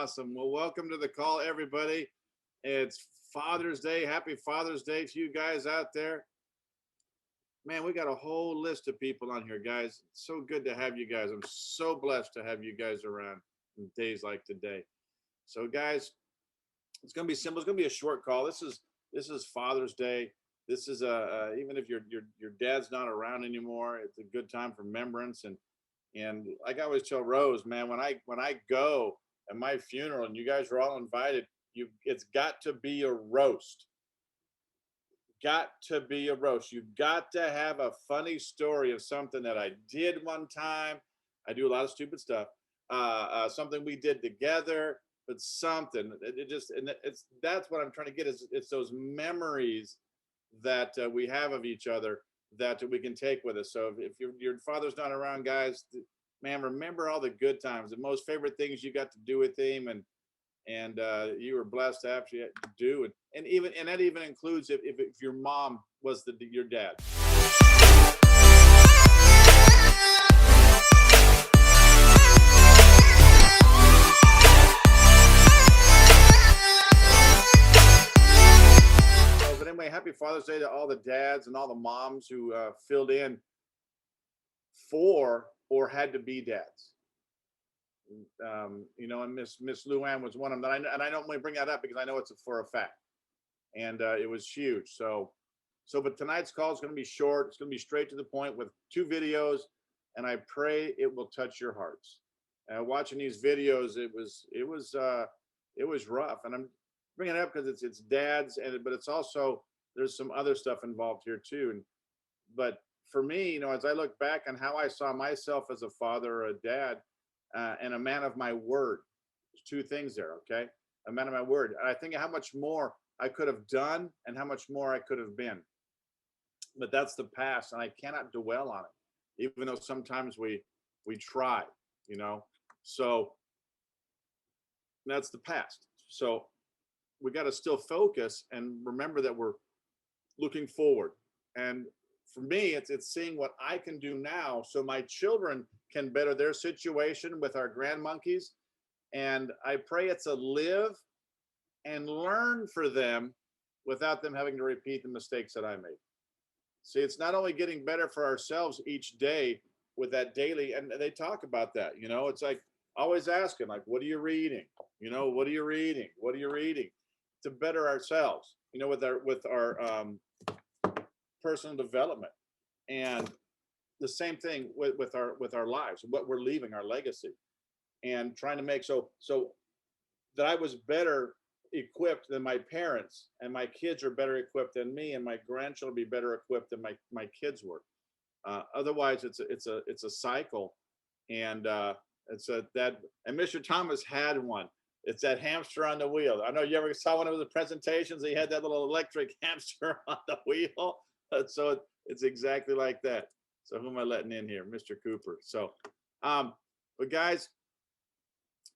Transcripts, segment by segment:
Awesome. Well, welcome to the call, everybody. It's Father's Day. Happy Father's Day to you guys out there. Man, we got a whole list of people on here, guys. It's so good to have you guys. I'm so blessed to have you guys around in days like today. So, guys, it's going to be simple. It's going to be a short call. This is Father's Day. This is even if your dad's not around anymore, it's a good time for remembrance. And like I always tell Rose, man, when I go at my funeral and you guys are all invited, it's got to be a roast. Got to be a roast. You've got to have a funny story of something that I did one time. I do a lot of stupid stuff. Something we did together, but something. That's what I'm trying to get. It's those memories that we have of each other that we can take with us. So if your father's not around, guys, man, remember all the good times, the most favorite things you got to do with him, and you were blessed to actually do, and that even includes if your mom was your dad. But anyway, happy Father's Day to all the dads and all the moms who filled in for or had to be dads. And Miss Luann was one of them. And I don't only bring that up because I know it's for a fact, and it was huge. But tonight's call is going to be short. It's going to be straight to the point with 2 videos, and I pray it will touch your hearts. Watching these videos, it was rough, and I'm bringing it up because it's dads, but it's also there's some other stuff involved here too. But for me, as I look back on how I saw myself as a father or a dad. And a man of my word. There's 2 things there, okay? A man of my word. And I think how much more I could have done and how much more I could have been. But that's the past, and I cannot dwell on it, even though sometimes we try, So that's the past. So we got to still focus and remember that we're looking forward. And for me, it's seeing what I can do now so my children can better their situation with our grand monkeys. And I pray it's a live and learn for them without them having to repeat the mistakes that I made. See, it's not only getting better for ourselves each day with that daily, and they talk about that, it's like always asking, like, what are you reading? What are you reading? What are you reading? To better ourselves, with our personal development. And the same thing with our lives, what we're leaving, our legacy, and trying to make so that I was better equipped than my parents, and my kids are better equipped than me, and my grandchildren be better equipped than my kids were. Otherwise, it's a cycle, and and Mr. Thomas had one. It's that hamster on the wheel. I know you ever saw one of the presentations. He had that little electric hamster on the wheel. So it's exactly like that. So who am I letting in here? Mr. Cooper. So, but guys,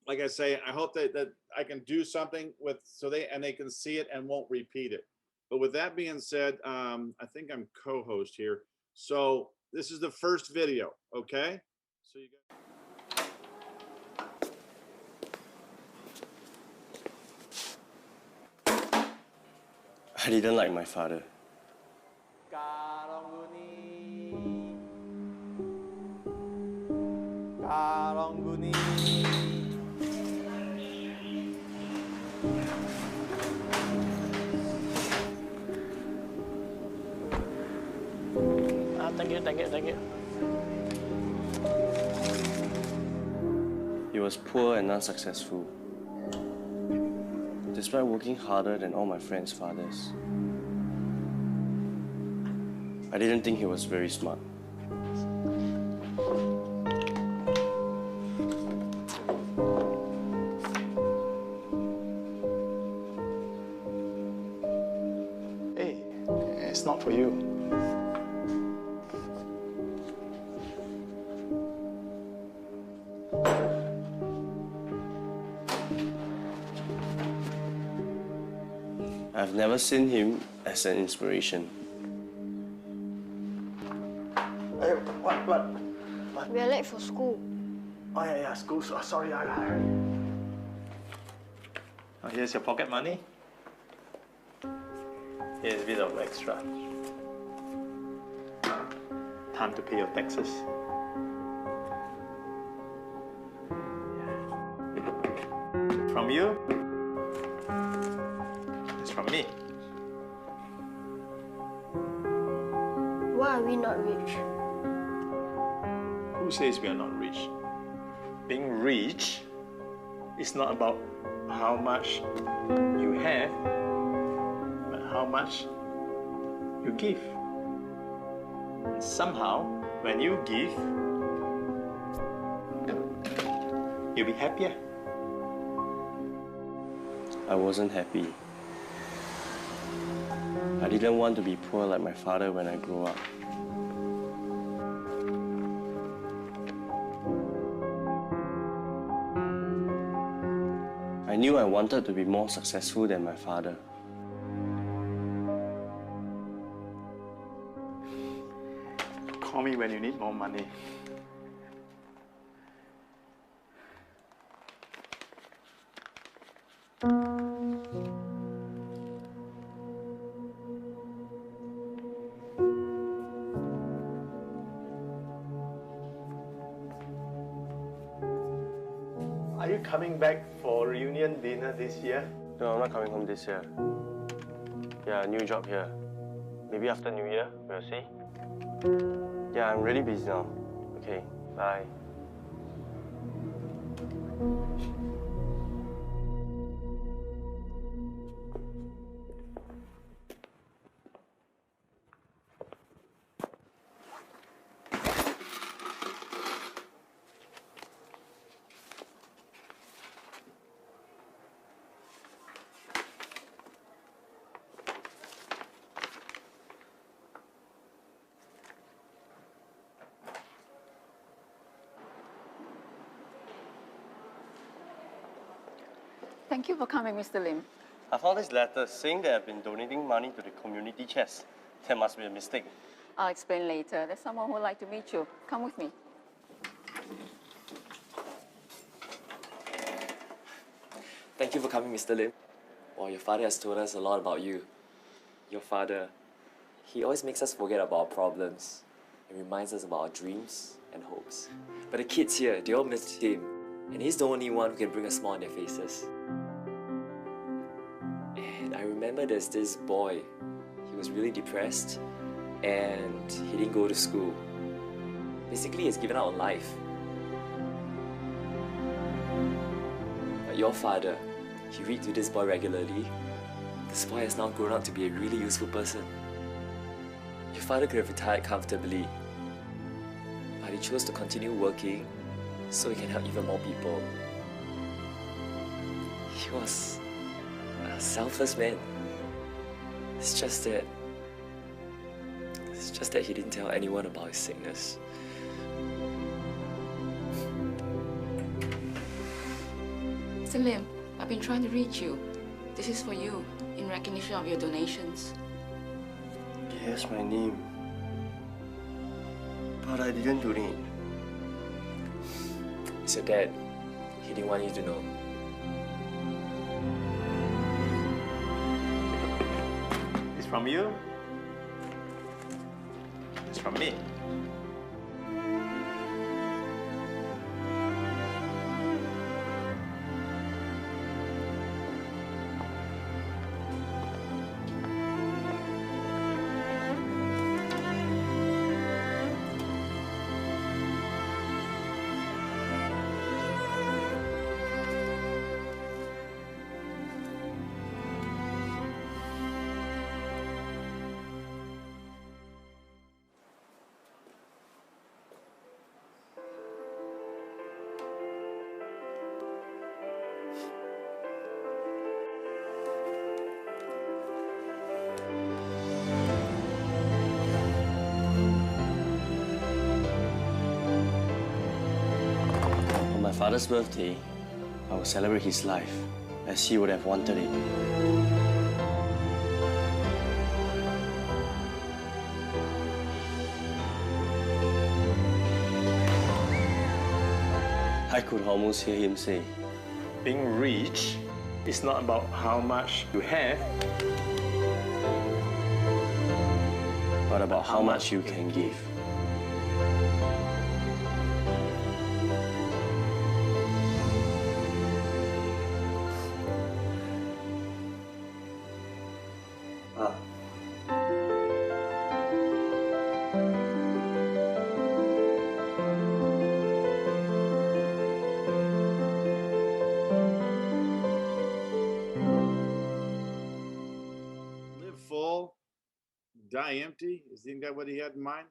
like I say, I hope that I can do something so they can see it and won't repeat it. But with that being said, I think I'm co-host here. So this is the first video, okay? So you guys. I didn't like my father. Thank you. He was poor and unsuccessful, despite working harder than all my friends' fathers. I didn't think he was very smart. Hey, it's not for you. I've never seen him as an inspiration. Hey, what? We are late for school. Oh, yeah, school. Sorry, Now here's your pocket money. Here's a bit of extra. Time to pay your taxes. From you, it's from me. Why are we not rich? Who says we are not rich? Being rich is not about how much you have, but how much you give. And somehow, when you give, you'll be happier. I wasn't happy. I didn't want to be poor like my father when I grew up. I knew I wanted to be more successful than my father. Call me when you need more money. Are you coming back for reunion dinner this year? No, I'm not coming home this year. Yeah, new job here. Maybe after New Year, we'll see. Yeah, I'm really busy now. Okay, bye. Thank you for coming, Mr. Lim. I found this letter saying that I've been donating money to the community chest. There must be a mistake. I'll explain later. There's someone who would like to meet you. Come with me. Thank you for coming, Mr. Lim. Well, your father has told us a lot about you. Your father, he always makes us forget about our problems and reminds us about our dreams and hopes. But the kids here, they all miss him, and he's the only one who can bring a smile on their faces. And I remember there's this boy. He was really depressed, and he didn't go to school. Basically, he's given up on life. But your father, he reads to this boy regularly. This boy has now grown up to be a really useful person. Your father could have retired comfortably, but he chose to continue working so he can help even more people. He was a selfless man. It's just that he didn't tell anyone about his sickness. Mr. Lim, I've been trying to reach you. This is for you, in recognition of your donations. Yes, my name. But I didn't donate. It's your dad. He didn't want you to know. It's from you. It's from me. On my father's birthday, I will celebrate his life as he would have wanted it. I could almost hear him say, Being rich It's not about how much you have, But about how much you can give. Live full, die empty. Isn't that what he had in mind?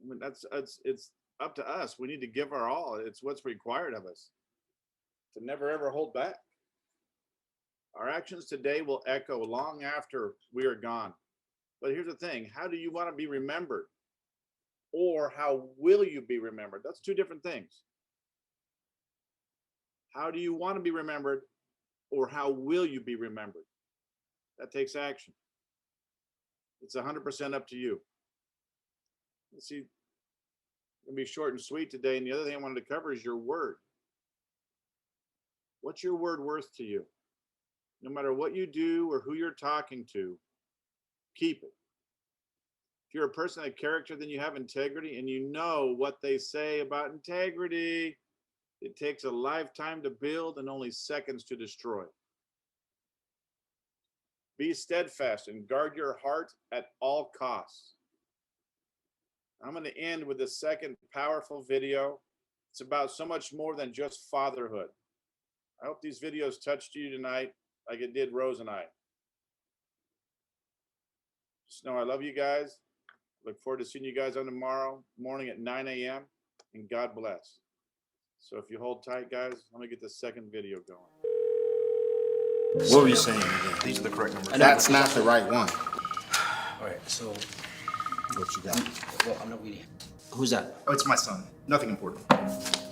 I mean, it's up to us. We need to give our all. It's what's required of us to never ever hold back. Our actions today will echo long after we are gone. But here's the thing: how do you want to be remembered, or how will you be remembered? That's two different things. How do you want to be remembered, or how will you be remembered? That takes action. It's 100% up to you. Let's see, it's gonna be short and sweet today. And the other thing I wanted to cover is your word. What's your word worth to you? No matter what you do or who you're talking to, keep it. If you're a person of character, then you have integrity, and you know what they say about integrity. It takes a lifetime to build and only seconds to destroy. Be steadfast and guard your heart at all costs. I'm going to end with the second powerful video. It's about so much more than just fatherhood. I hope these videos touched you tonight like it did Rose and I. Just know I love you guys. Look forward to seeing you guys on tomorrow morning at 9 a.m. and God bless. So if you hold tight, guys, let me get the second video going. What were you saying again? These are the correct numbers. That's not the right one. All right, so, What you got? well, I'm not really. Who's that? Oh, it's my son. Nothing important.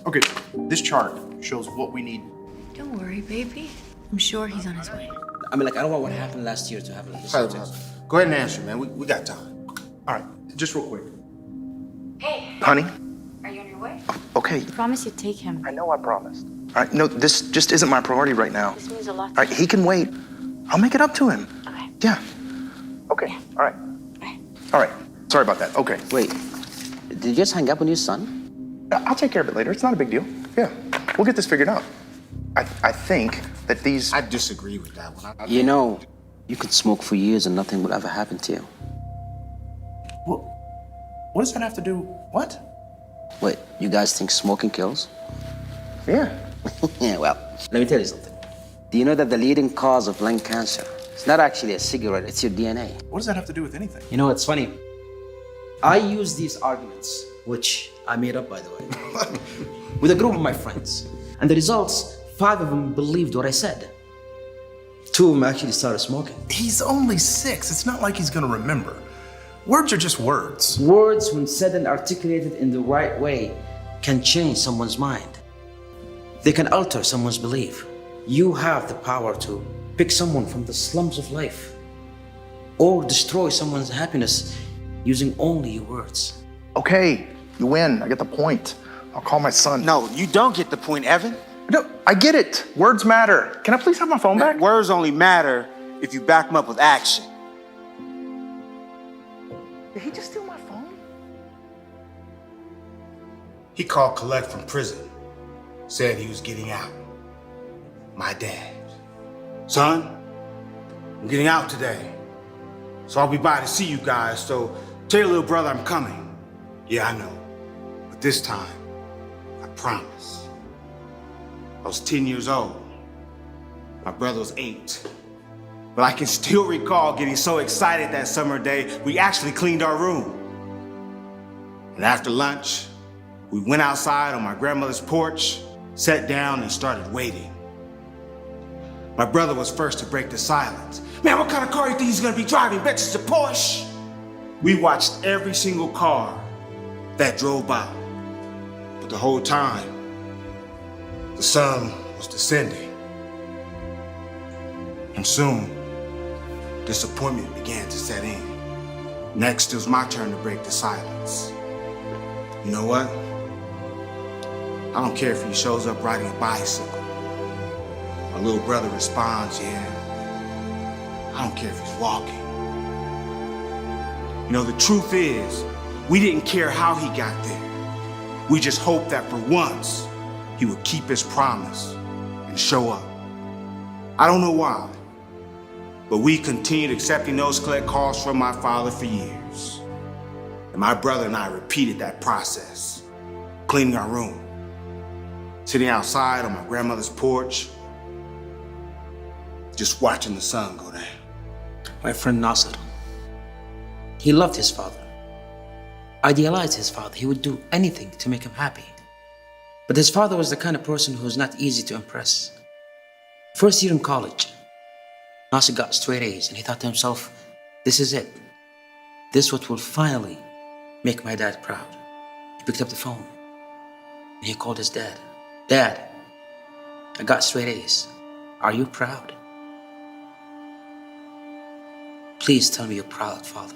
Okay, this chart shows what we need. Don't worry, baby. I'm sure he's on his way. I mean, like, I don't want what happened last year to happen this year. Go ahead and answer, man. We got time. All right, just real quick. Hey, Honey? are you on your way? Okay. Promise you'd take him. I know I promised. All right, no, this just isn't my priority right now. This means a lot All right, he can wait. I'll make it up to him. Okay. Yeah. Okay, all right. Bye. All right, sorry about that. Okay. Wait, did you just hang up on your son? I'll take care of it later. It's not a big deal. Yeah, we'll get this figured out. I think that these... I disagree with that one. You know, you could smoke for years and nothing would ever happen to you. What does that have to do? What? Wait, you guys think smoking kills? Yeah. Yeah, well, let me tell you something. Do you know that the leading cause of lung cancer is not actually a cigarette, it's your DNA? What does that have to do with anything? You know, it's funny. I use these arguments, which I made up, by the way, with a group of my friends. And the results, 5 of them believed what I said. 2 of them actually started smoking. He's only 6. It's not like he's gonna remember. Words are just words. Words, when said and articulated in the right way, can change someone's mind. They can alter someone's belief. You have the power to pick someone from the slums of life or destroy someone's happiness using only your words. Okay, you win. I get the point. I'll call my son. No, you don't get the point, Evan. No, I get it. Words matter. Can I please have my phone back? Words only matter if you back them up with action. Did he just steal my phone? He called collect from prison. Said he was getting out. My dad. Son, I'm getting out today. So I'll be by to see you guys. So tell your little brother I'm coming. Yeah, I know. But this time, I promise. I was 10 years old. My brother was 8. But I can still recall getting so excited that summer day, we actually cleaned our room. And after lunch, we went outside on my grandmother's porch, sat down and started waiting. My brother was first to break the silence. Man, what kind of car you think he's gonna be driving? Bet it's a Porsche. We watched every single car that drove by. But the whole time, the sun was descending. And soon, disappointment began to set in. Next, it was my turn to break the silence. You know what? I don't care if he shows up riding a bicycle My little brother responds, yeah, I don't care if he's walking. You know, the truth is, we didn't care how he got there. We just hoped that for once, he would keep his promise and show up. I don't know why, but we continued accepting those collect calls from my father for years. And my brother and I repeated that process, cleaning our room, sitting outside on my grandmother's porch, just watching the sun go down. My friend Nasser, he loved his father, idealized his father. He would do anything to make him happy. But his father was the kind of person who's not easy to impress. First year in college, Nasser got straight A's and he thought to himself, this is it. This is what will finally make my dad proud. He picked up the phone and he called his dad. Dad, I got straight A's. Are you proud? Please tell me you're proud, Father.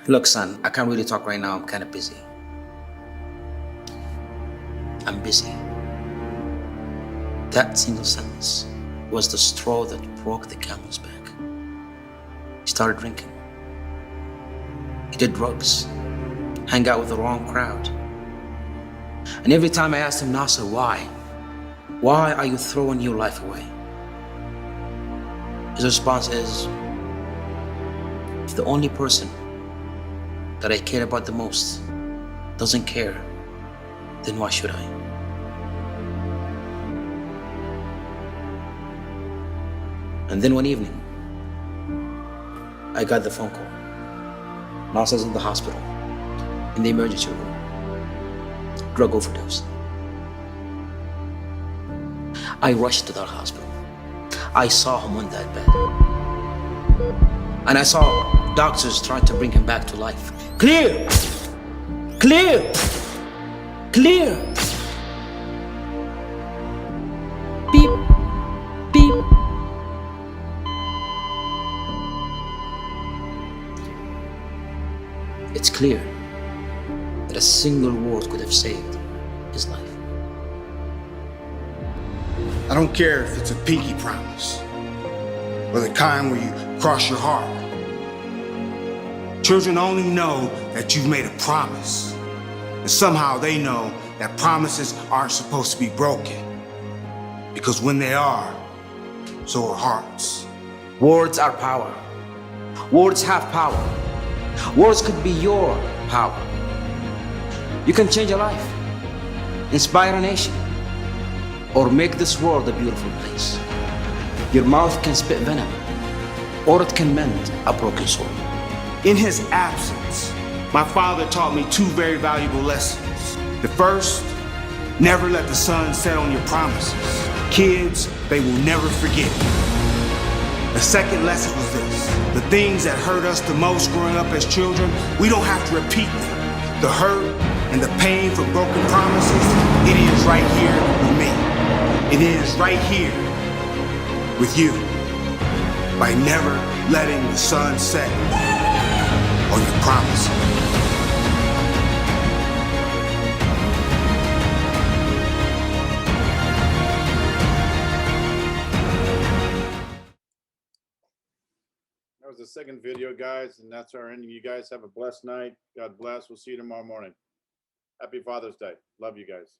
Look, son, I can't really talk right now. I'm kind of busy. I'm busy. That single sentence was the straw that broke the camel's back. He started drinking. He did drugs, hang out with the wrong crowd. And every time I asked him, Nasser, why? Why are you throwing your life away? His response is, if the only person that I care about the most doesn't care, then why should I? And then one evening, I got the phone call. Nasser's in the hospital, in the emergency room, drug overdose. I rushed to that hospital. I saw him on that bed. And I saw doctors trying to bring him back to life. Clear! Clear! Clear! Beep! Beep! It's clear that a single word could have saved his life. I don't care if it's a pinky promise or the kind where you cross your heart. Children only know that you've made a promise, and somehow they know that promises aren't supposed to be broken, because when they are, so are hearts. Words are power. Words have power. Words could be your power. You can change a life, inspire a nation, or make this world a beautiful place. Your mouth can spit venom, or it can mend a broken soul. In his absence, my father taught me two very valuable lessons. The first, never let the sun set on your promises. Kids, they will never forget. The second lesson was this: the things that hurt us the most growing up as children, we don't have to repeat them. The hurt and the pain for broken promises, it is right here with me. It is right here with you, by never letting the sun set on your promises. That was the second video, guys, and that's our ending. You guys have a blessed night. God bless. We'll see you tomorrow morning. Happy Father's Day. Love you guys.